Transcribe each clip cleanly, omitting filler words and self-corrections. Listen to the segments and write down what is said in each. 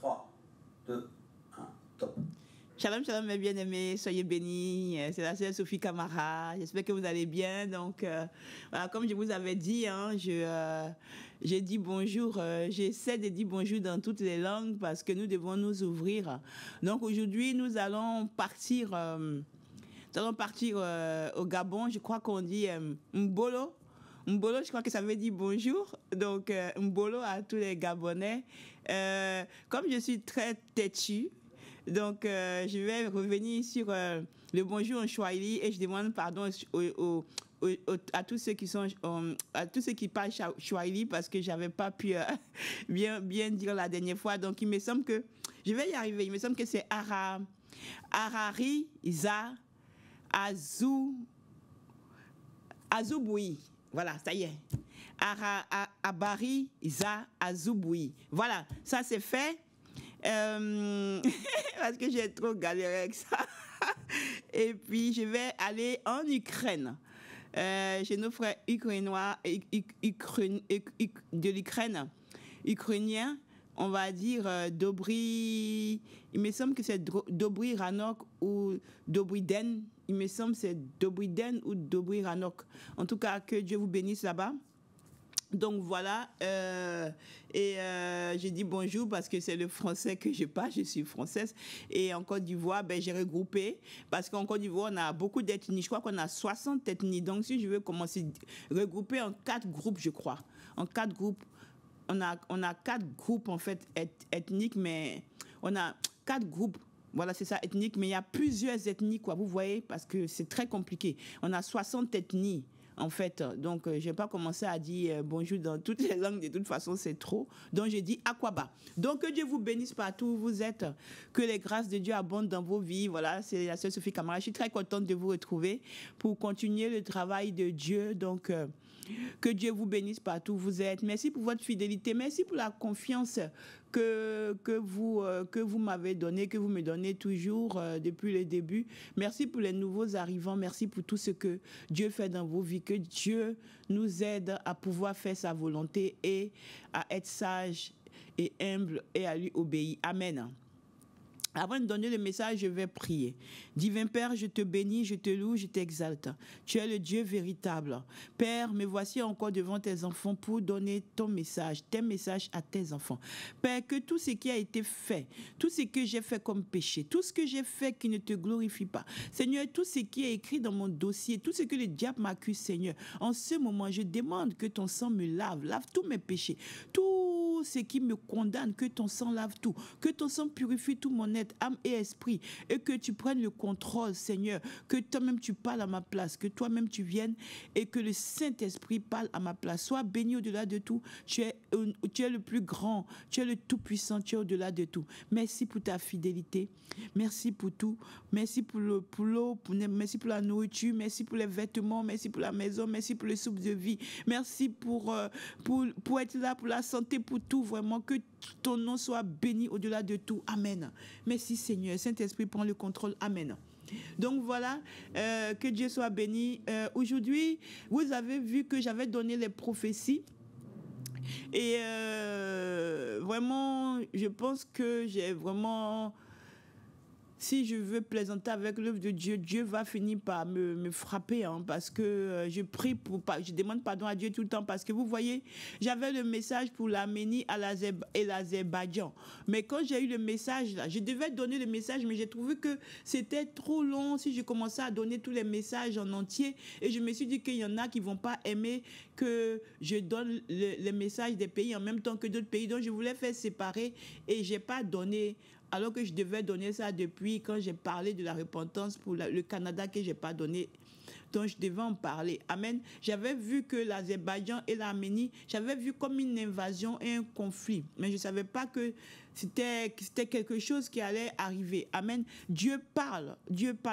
3, 2, 1, top. Shalom, shalom mes bien-aimés, soyez bénis. C'est la sœur Sophie Camara. J'espère que vous allez bien. Donc, voilà, comme je vous avais dit, hein, j'ai dit bonjour. J'essaie de dire bonjour dans toutes les langues parce que nous devons nous ouvrir. Donc, aujourd'hui, nous allons partir au Gabon. Je crois qu'on dit Mbolo. Mbolo, je crois que ça veut dire bonjour. Donc, Mbolo à tous les Gabonais. Comme je suis très têtue, donc, je vais revenir sur le bonjour en Swahili et je demande pardon à tous ceux qui parlent Swahili parce que j'avais pas pu bien dire la dernière fois. Donc, il me semble que je vais y arriver. Il me semble que c'est Arari Za Azuboui. Voilà, ça y est. Abari Za Azuboui. Voilà, ça c'est fait. Parce que j'ai trop galéré avec ça. Et puis, je vais aller en Ukraine. Chez nos frères ukrainiens de l'Ukraine, ukrainiens, on va dire Dobry, il me semble que c'est Dobry Ranok ou Dobry Den. Il me semble que c'est Dobry Den ou Dobry Ranok. En tout cas, que Dieu vous bénisse là-bas. Donc voilà, j'ai dit bonjour parce que c'est le français que je parle, je suis française. Et en Côte d'Ivoire, j'ai regroupé, parce qu'en Côte d'Ivoire, on a beaucoup d'ethnies, je crois qu'on a 60 ethnies. Donc si je veux commencer à regrouper en 4 groupes, je crois. En 4 groupes, on a 4 groupes en fait ethniques, mais on a 4 groupes. Voilà, c'est ça, ethnique, mais il y a plusieurs ethnies, quoi, vous voyez, parce que c'est très compliqué. On a 60 ethnies. En fait, donc, je n'ai pas commencé à dire bonjour dans toutes les langues. De toute façon, c'est trop. Donc, je dis Akwaba. Donc, que Dieu vous bénisse partout où vous êtes. Que les grâces de Dieu abondent dans vos vies. Voilà, c'est la sœur Sophie Camara. Je suis très contente de vous retrouver pour continuer le travail de Dieu. Donc, que Dieu vous bénisse partout où vous êtes. Merci pour votre fidélité. Merci pour la confiance que vous m'avez donnée, que vous me donnez toujours depuis le début. Merci pour les nouveaux arrivants. Merci pour tout ce que Dieu fait dans vos vies. Que Dieu nous aide à pouvoir faire sa volonté et à être sage et humble et à lui obéir. Amen. Avant de donner le message, je vais prier. Divin Père, je te bénis, je te loue, je t'exalte. Tu es le Dieu véritable. Père, me voici encore devant tes enfants pour donner ton message, tes messages à tes enfants. Père, que tout ce qui a été fait, tout ce que j'ai fait comme péché, tout ce que j'ai fait qui ne te glorifie pas, Seigneur, tout ce qui est écrit dans mon dossier, tout ce que le diable m'accuse, Seigneur, en ce moment, je demande que ton sang me lave tous mes péchés, tout ce qui me condamne, que ton sang lave tout, que ton sang purifie tout mon être, âme et esprit, et que tu prennes le contrôle, Seigneur, que toi-même tu parles à ma place, que toi-même tu viennes et que le Saint-Esprit parle à ma place. Sois béni au-delà de tout. Tu es le plus grand, tu es le tout-puissant, tu es au-delà de tout. Merci pour ta fidélité, merci pour tout, merci pour l'eau, merci pour la nourriture, merci pour les vêtements, merci pour la maison, merci pour le souffle de vie, merci pour être là, pour la santé, pour tout, vraiment, que ton nom soit béni au-delà de tout. Amen. Merci Seigneur. Saint-Esprit, prends le contrôle. Amen. Donc voilà, que Dieu soit béni. Aujourd'hui, vous avez vu que j'avais donné les prophéties. Et vraiment, je pense que j'ai vraiment... Si je veux plaisanter avec l'œuvre de Dieu, Dieu va finir par me frapper, hein, parce que je prie je demande pardon à Dieu tout le temps, parce que vous voyez, j'avais le message pour l'Arménie et l'Azerbaïdjan. Mais quand j'ai eu le message, là, je devais donner le message, mais j'ai trouvé que c'était trop long si je commençais à donner tous les messages en entier. Et je me suis dit qu'il y en a qui ne vont pas aimer que je donne les messages des pays en même temps que d'autres pays. Donc je voulais faire séparer et je n'ai pas donné... Alors que je devais donner ça depuis quand j'ai parlé de la repentance pour le Canada que je n'ai pas donné. Donc je devais en parler. Amen. J'avais vu que l'Azerbaïdjan et l'Arménie, j'avais vu comme une invasion et un conflit. Mais je ne savais pas que c'était quelque chose qui allait arriver. Amen. Dieu parle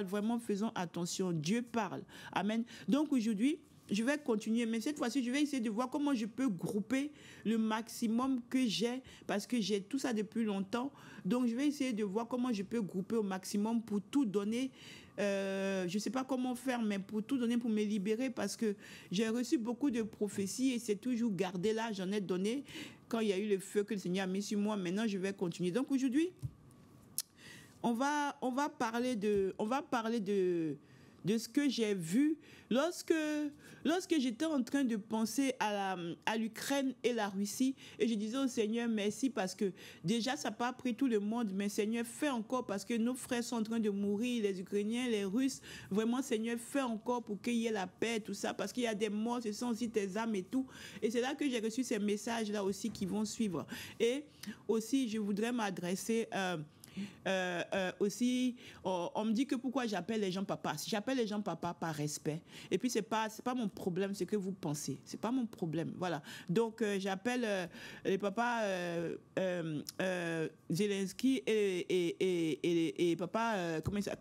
vraiment, faisons attention. Dieu parle. Amen. Donc aujourd'hui, je vais continuer, mais cette fois-ci, je vais essayer de voir comment je peux grouper le maximum que j'ai, parce que j'ai tout ça depuis longtemps. Donc, je vais essayer de voir comment je peux grouper au maximum pour tout donner. Je ne sais pas comment faire, mais pour tout donner, pour me libérer, parce que j'ai reçu beaucoup de prophéties et c'est toujours gardé là, j'en ai donné. quand il y a eu le feu que le Seigneur a mis sur moi, maintenant je vais continuer. Donc aujourd'hui, on va parler de ce que j'ai vu lorsque j'étais en train de penser à l'Ukraine et la Russie, et je disais au Seigneur merci parce que déjà ça n'a pas pris tout le monde, mais Seigneur fais encore parce que nos frères sont en train de mourir, les Ukrainiens, les Russes, vraiment Seigneur fais encore pour qu'il y ait la paix, tout ça, parce qu'il y a des morts, ce sont aussi tes âmes et tout, et c'est là que j'ai reçu ces messages là aussi qui vont suivre. Et aussi je voudrais m'adresser aussi, on me dit que pourquoi j'appelle les gens papa. Si j'appelle les gens papa par respect, et puis c'est pas mon problème ce que vous pensez, c'est pas mon problème, voilà. Donc j'appelle les papas Zelensky et papa comment ça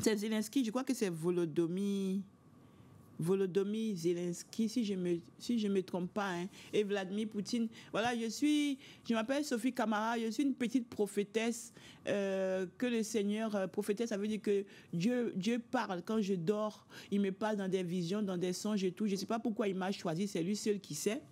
c'est Zelensky, je crois que c'est Volodymyr Zelensky, si je me trompe pas, hein, et Vladimir Poutine. Voilà, je m'appelle Sophie Camara, je suis une petite prophétesse que le Seigneur, prophétesse, ça veut dire que Dieu parle quand je dors, il me parle dans des visions, dans des songes et tout. Je ne sais pas pourquoi il m'a choisi, c'est lui seul qui sait.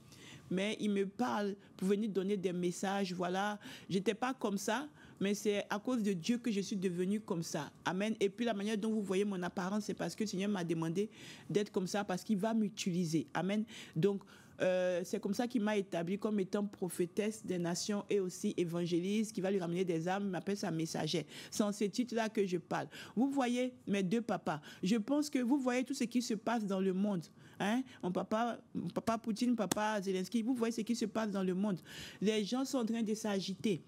Mais il me parle pour venir donner des messages, voilà. J'étais pas comme ça, mais c'est à cause de Dieu que je suis devenue comme ça. Amen. Et puis la manière dont vous voyez mon apparence, c'est parce que le Seigneur m'a demandé d'être comme ça, parce qu'il va m'utiliser. Amen. Donc, c'est comme ça qu'il m'a établi comme étant prophétesse des nations et aussi évangéliste, qui va lui ramener des âmes, il m'appelle sa messagère. C'est en ce titre-là que je parle. Vous voyez mes deux papas. Je pense que vous voyez tout ce qui se passe dans le monde. Hein? Mon papa Poutine, papa Zelensky, vous voyez ce qui se passe dans le monde. Les gens sont en train de s'agiter.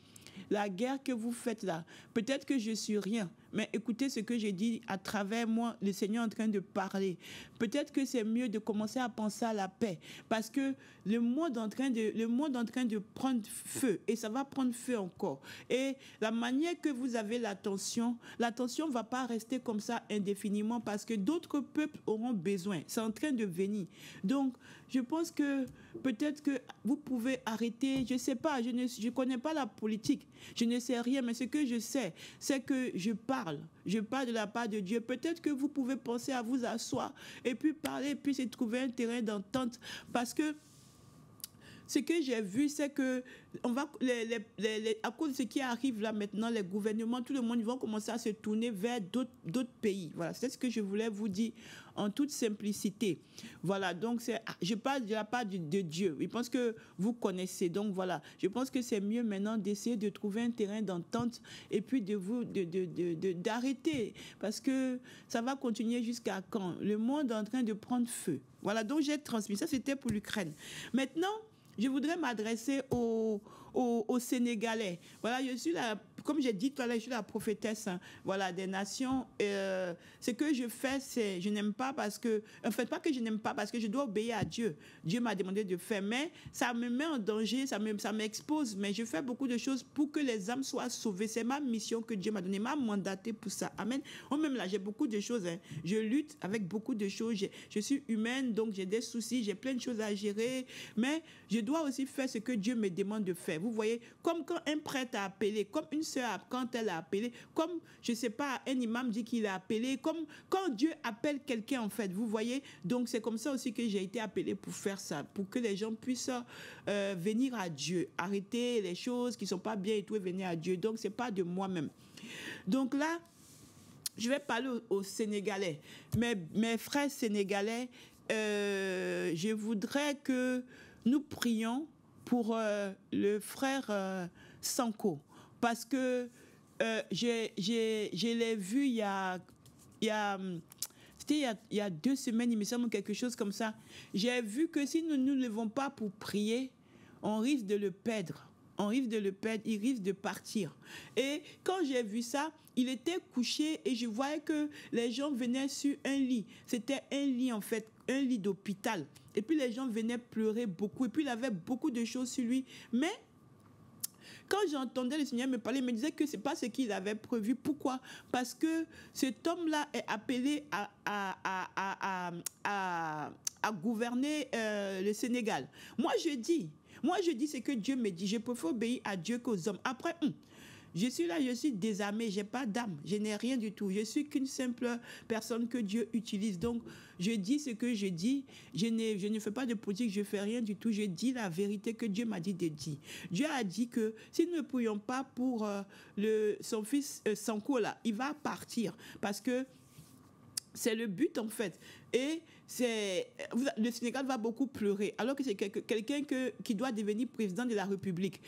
La guerre que vous faites là, peut-être que je suis rien, mais écoutez ce que j'ai dit à travers moi, le Seigneur est en train de parler. Peut-être que c'est mieux de commencer à penser à la paix, parce que le monde est en train de prendre feu, et ça va prendre feu encore. Et la manière que vous avez l'attention ne va pas rester comme ça indéfiniment, parce que d'autres peuples auront besoin. C'est en train de venir. Donc, je pense que peut-être que vous pouvez arrêter, je ne sais pas, je ne connais pas la politique, je ne sais rien, mais ce que je sais, c'est que je parle de la part de Dieu. Peut-être que vous pouvez penser à vous asseoir et puis parler, puis se trouver un terrain d'entente, parce que ce que j'ai vu, c'est que à cause de ce qui arrive là maintenant, les gouvernements, tout le monde, ils vont commencer à se tourner vers d'autres pays. Voilà, c'est ce que je voulais vous dire en toute simplicité. Voilà, donc je parle de la part de Dieu. Je pense que vous connaissez. Donc voilà, je pense que c'est mieux maintenant d'essayer de trouver un terrain d'entente et puis d'arrêter, parce que ça va continuer jusqu'à quand? Le monde est en train de prendre feu. Voilà, donc j'ai transmis. Ça, c'était pour l'Ukraine. Maintenant, je voudrais m'adresser aux Sénégalais. Voilà, je suis là, comme j'ai dit tout à l'heure, je suis la prophétesse, hein, voilà, des nations. Ce que je fais, c'est, je n'aime pas parce que, en fait, pas que je n'aime pas, parce que je dois obéir à Dieu. Dieu m'a demandé de faire, mais ça me met en danger, ça m'expose, mais je fais beaucoup de choses pour que les âmes soient sauvées. C'est ma mission que Dieu m'a donnée, m'a mandaté pour ça. Amen. Moi-même là, j'ai beaucoup de choses, hein. Je lutte avec beaucoup de choses. Je suis humaine, donc j'ai des soucis, j'ai plein de choses à gérer, mais je dois aussi faire ce que Dieu me demande de faire. Vous voyez, comme quand un prêtre a appelé, comme une sœur, quand elle a appelé, comme, je ne sais pas, un imam dit qu'il a appelé, comme quand Dieu appelle quelqu'un, en fait, vous voyez. Donc, c'est comme ça aussi que j'ai été appelée pour faire ça, pour que les gens puissent venir à Dieu, arrêter les choses qui ne sont pas bien et tout, et venir à Dieu. Donc, ce n'est pas de moi-même. Donc là, je vais parler aux Sénégalais. Mes frères sénégalais, je voudrais que nous prions pour le frère Sanko, parce que je l'ai vu il y a 2 semaines, il me semble, quelque chose comme ça. J'ai vu que si nous ne nous levons pas pour prier, on risque de le perdre. On risque de le perdre, il risque de partir. Et quand j'ai vu ça, il était couché et je voyais que les gens venaient sur un lit. C'était un lit, en fait, un lit d'hôpital. Et puis les gens venaient pleurer beaucoup. Et puis il avait beaucoup de choses sur lui. Mais quand j'entendais le Seigneur me parler, il me disait que ce n'est pas ce qu'il avait prévu. Pourquoi? Parce que cet homme-là est appelé à gouverner le Sénégal. Moi, je dis ce que Dieu me dit. Je préfère obéir à Dieu qu'aux hommes. Après, Je suis là, je suis désarmée, je n'ai pas d'âme, je n'ai rien du tout. Je suis qu'une simple personne que Dieu utilise. Donc, je dis ce que je dis. Je ne fais pas de politique, je ne fais rien du tout. Je dis la vérité que Dieu m'a dit de dire. Dieu a dit que si nous ne prions pas pour son fils Sanko, là, il va partir. Parce que c'est le but, en fait. Et le Sénégal va beaucoup pleurer, alors que c'est quelqu'un qui doit devenir président de la République.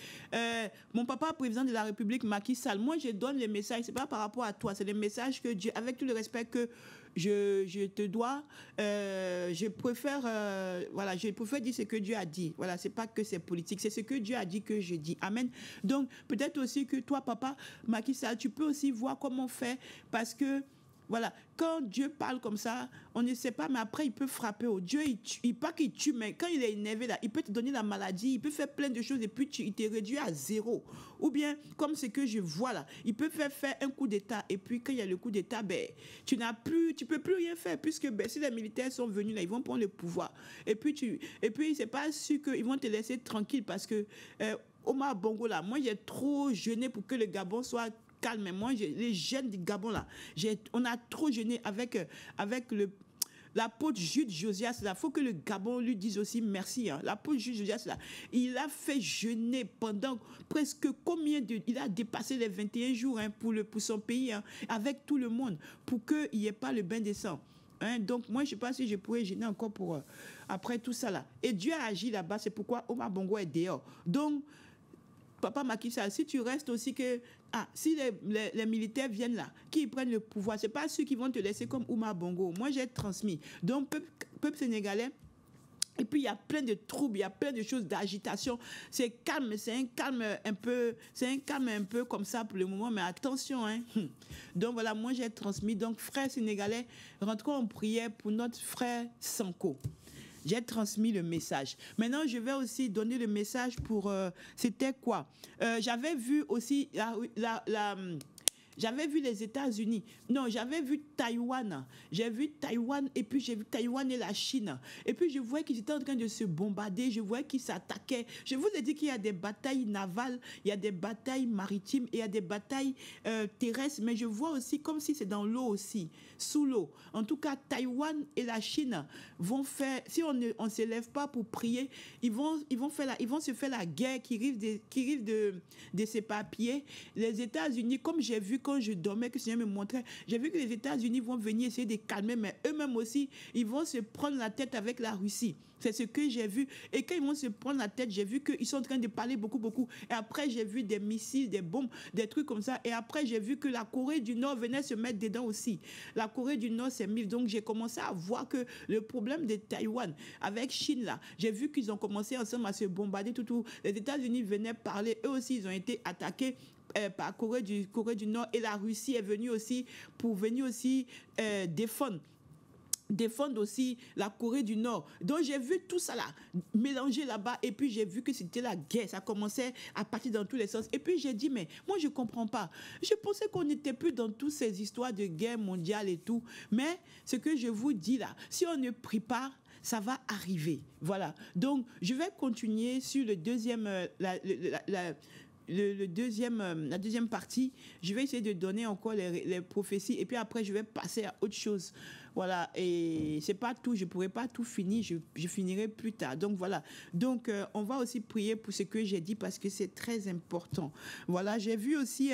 Mon papa, président de la République, Macky Sall, moi, je donne les messages, c'est pas par rapport à toi, c'est les messages que Dieu, avec tout le respect que je te dois, je préfère dire ce que Dieu a dit. Voilà, c'est pas que c'est politique, c'est ce que Dieu a dit que je dis. Amen. Donc, peut-être aussi que toi, papa, Macky Sall, tu peux aussi voir comment on fait, parce que voilà, quand Dieu parle comme ça, on ne sait pas, mais après, il peut frapper au Dieu, pas qu'il tue, mais quand il est énervé, là, il peut te donner la maladie, il peut faire plein de choses et puis il te réduit à zéro. Ou bien, comme ce que je vois là, il peut faire un coup d'État et puis quand il y a le coup d'État, tu peux plus rien faire puisque si les militaires sont venus là, ils vont prendre le pouvoir. Et puis, c'est pas sûr qu'ils vont te laisser tranquille parce que Omar Bongo là, moi j'ai trop jeûné pour que le Gabon soit calme. Moi, les jeunes du Gabon, là, on a trop jeûné avec l'apôtre Jude Josias. Il faut que le Gabon lui dise aussi merci. Hein. L'apôtre Jude Josias, là, il a fait jeûner pendant presque il a dépassé les 21 jours hein, pour son pays, hein, avec tout le monde, pour qu'il n'y ait pas le bain de sang. Hein, donc, moi, je ne sais pas si je pourrais jeûner encore après tout ça. Là. Et Dieu a agi là-bas. C'est pourquoi Omar Bongo est dehors. Donc, Papa Macky Sall, si tu restes aussi si les militaires viennent là, qui prennent le pouvoir, ce n'est pas ceux qui vont te laisser comme Omar Bongo. Moi, j'ai transmis. Donc, peuple sénégalais, et puis il y a plein de troubles, il y a plein de choses d'agitation. C'est calme, c'est un calme un peu comme ça pour le moment, mais attention. Hein. Donc voilà, moi j'ai transmis. Donc, frères sénégalais, rentrons en prière pour notre frère Sanko. J'ai transmis le message. Maintenant, je vais aussi donner le message pour... c'était quoi? J'avais vu aussi j'avais vu les États-Unis. Non, j'avais vu Taïwan. J'ai vu Taïwan et puis j'ai vu Taïwan et la Chine. Et puis je voyais qu'ils étaient en train de se bombarder. Je voyais qu'ils s'attaquaient. Je vous ai dit qu'il y a des batailles navales, il y a des batailles maritimes et il y a des batailles terrestres. Mais je vois aussi comme si c'est dans l'eau aussi, sous l'eau. En tout cas, Taïwan et la Chine vont faire... Si on ne s'élève pas pour prier, ils vont se faire la guerre qui risque de s'éparpiller. Les États-Unis, comme j'ai vu quand je dormais, que le Seigneur me montrait, j'ai vu que les États-Unis vont venir essayer de calmer, mais eux-mêmes aussi, ils vont se prendre la tête avec la Russie. C'est ce que j'ai vu. Et quand ils vont se prendre la tête, j'ai vu qu'ils sont en train de parler beaucoup. Et après, j'ai vu des missiles, des bombes, des trucs comme ça. Et après, j'ai vu que la Corée du Nord venait se mettre dedans aussi. La Corée du Nord s'est mise. Donc, j'ai commencé à voir que le problème de Taïwan avec Chine, là, j'ai vu qu'ils ont commencé ensemble à se bombarder tout. Les États-Unis venaient parler. Eux aussi, ils ont été attaqués par Corée du Nord. Et la Russie est venue aussi pour venir aussi défendre aussi la Corée du Nord. Donc j'ai vu tout ça là, mélangé là-bas, et puis j'ai vu que c'était la guerre, ça commençait à partir dans tous les sens. Et puis j'ai dit, mais moi je comprends pas. Je pensais qu'on n'était plus dans toutes ces histoires de guerre mondiale et tout. Mais ce que je vous dis là, si on ne prie pas, ça va arriver. Voilà. Donc je vais continuer sur le deuxième... la deuxième partie, je vais essayer de donner encore les prophéties et puis après je vais passer à autre chose. Voilà, et c'est pas tout, je pourrais pas tout finir, je finirai plus tard. Donc voilà, donc on va aussi prier pour ce que j'ai dit parce que c'est très important. Voilà, j'ai vu aussi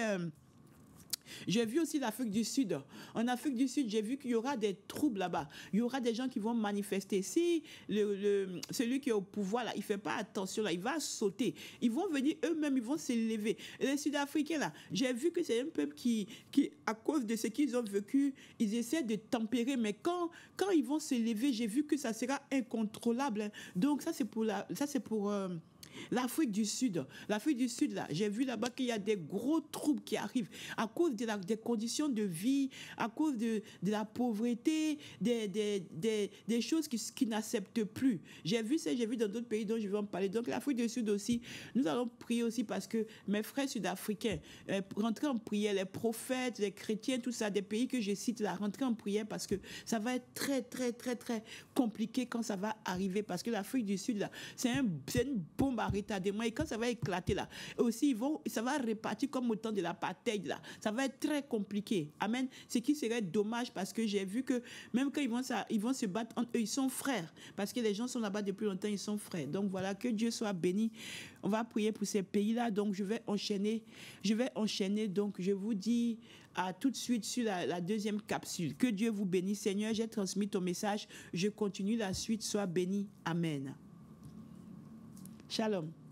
l'Afrique du Sud. En Afrique du Sud, j'ai vu qu'il y aura des troubles là-bas. Il y aura des gens qui vont manifester. Si celui qui est au pouvoir, là, il ne fait pas attention, là, il va sauter. Ils vont venir eux-mêmes, ils vont s'élever. Et les Sud-Africains, là, j'ai vu que c'est un peuple qui, à cause de ce qu'ils ont vécu, ils essaient de tempérer. Mais quand ils vont s'élever, j'ai vu que ça sera incontrôlable. Hein. Donc, ça, c'est pour l'Afrique du Sud. L'Afrique du Sud, là, j'ai vu là-bas qu'il y a des gros troubles qui arrivent à cause des conditions de vie, à cause de la pauvreté, des choses qui n'acceptent plus. J'ai vu dans d'autres pays dont je vais en parler. Donc l'Afrique du Sud aussi, nous allons prier aussi parce que mes frères sud-africains, rentrez en prière, les prophètes, les chrétiens, tout ça, des pays que je cite là, rentrez en prière parce que ça va être très, très, très, très compliqué quand ça va arriver parce que l'Afrique du Sud, là, c'est une bombe avoir retardement. Et quand ça va éclater là, aussi, ça va répartir comme au temps de l'apartheid là. Ça va être très compliqué. Amen. Ce qui serait dommage parce que j'ai vu que même quand ils vont se battre entre eux, ils sont frères. Parce que les gens sont là-bas depuis longtemps, ils sont frères. Donc voilà, que Dieu soit béni. On va prier pour ces pays-là. Donc je vais enchaîner. Donc je vous dis à tout de suite sur la deuxième capsule. Que Dieu vous bénisse. Seigneur, j'ai transmis ton message. Je continue la suite. Sois béni. Amen. Shalom.